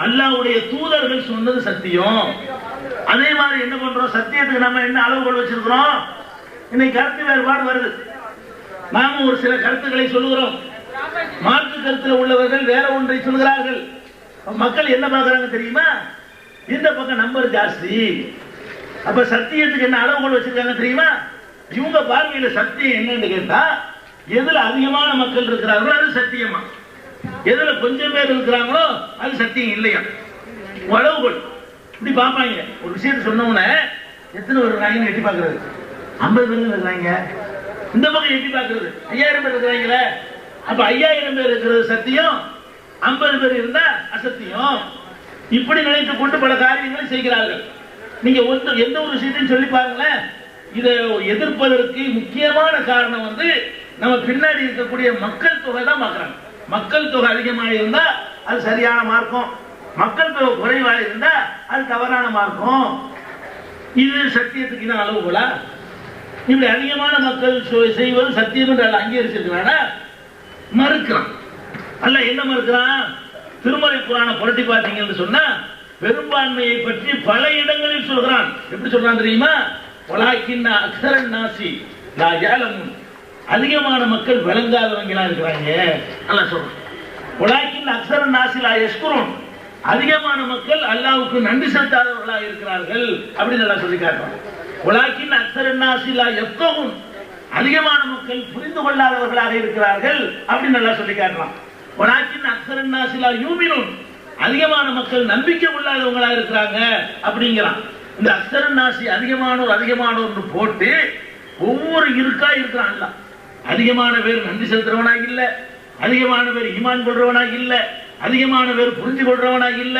அல்லாஹ்வுடைய தூதர்கள் சொன்னது சத்தியம். அதே மாதிரி என்ன பண்றோம், சத்தியத்துக்கு நம்ம என்ன அளவுகோல் வச்சிருக்கிறோம்? இன்னைக்கு கருத்து வேறுபாடு வருது. நாம ஒரு சில கருத்துக்களை சொல்லுகிறோம், மாற்று கருத்துல உள்ளவர்கள் வேற ஒன்றை சொல்கிறார்கள். மக்கள் என்ன பார்க்கறாங்க தெரியுமா? இந்த பக்கம் நம்பர் ஜாஸ்தி. அப்ப சத்தியத்துக்கு என்ன அளவுகோல் வச்சிருக்காங்க தெரியுமா? இவங்க பார்வையில சத்தியம் என்னன்னு கேட்டா, எதுல அதிகமான மக்கள் இருக்கிறார்களோ அது சத்தியமா, எதுல கொஞ்சம் பேர் இருக்கிறாங்களோ அது சத்தியம் இல்லையா. அளவுகோல் இப்படி பார்ப்பாங்க. ஒரு விஷயத்தை சொன்ன உடனே எத்தனை பேர் இருக்காங்கன்னு எட்டி பார்க்கறது. 50 பேர் இருக்கிறாங்க. இந்த பக்கம் எட்டி பார்க்கறது 5000 பேர் இருக்கிறாங்களே, அப்ப 5000 பேர் இருக்கிறது சத்தியம், 50 பேர் இருந்தா அசத்தியம். இப்படி நினைத்துக் கொண்டு பல காரியங்களை செய்கிறார்கள். நீங்க எந்த ஒரு விஷயத்தையும் சொல்லி பாருங்களேன். இதை எதிர்ப்பதற்கு முக்கியமான காரணம் வந்து நம்ம பின்னாடி இருக்கக்கூடிய மக்கள் தொகை தான் பார்க்கறாங்க. மக்கள் தொகை அதிகமாக இருந்தா அது சரியான மார்க்கம், மக்கள் தொகை குறைவாக இருந்தா அது தவறான மார்க்கம். இது சத்தியத்துக்கு தான் அளவுகோலா? இப்படி அதிகமான மக்கள் செய்வது சத்தியம் என்று அங்கீகரிச்சிருக்கிறானா? மறுக்கிறான். அல்ல என்ன மறுக்கிறான்? திருமலை புராண புரட்டி பார்த்தீங்கன்னு சொன்னா பெரும்பான்மையை பற்றி பல இடங்களில் சொல்கிறான். எப்படி சொல்றான் தெரியுமா? வலாக்கின்னா அக்ஸரன் நாசி லா யஅலமுன், அதிகமான மக்கள் விளங்காதவங்களா இருக்கிறாங்க. அல்லாஹ் சொல்றான். வலாக்கின்னா அக்ஸரன் நாசி லா யஷ்குருன், அதிகமான மக்கள் அல்லாஹ்வுக்கு நன்றி செலுத்தாதவர்களாக இருக்கிறார்கள் அப்படின்னு அல்லாஹ் சொல்லி காட்டுறான். வலாக்கின்னா அக்ஸரன் நாசி லா யஃகஹுன், அதிகமான மக்கள் புரிந்து கொள்ளாதவர்களாக இருக்கிறார்கள் அப்படின்னு அல்லாஹ் சொல்லி காட்டுறான். வலாக்கின்னா அக்ஸரன் நாசி லா யூமினுன், அதிகமான மக்கள் நம்பிக்கை உள்ளாதவங்களா இருக்கிறாங்க அப்படிங்கிறான். இந்த அக்ஸரன் நாசி அதிகமானோர் போட்டு ஒவ்வொரு இருக்கா இருக்கிறான். அதிகமான பேர் நன்றி செலுத்துறவனா இல்ல, அதிகமான பேர் ஈமான் கொள்றவனா இல்ல, அதிகமான பேர் புரிஞ்சு கொள்றவனா இல்ல,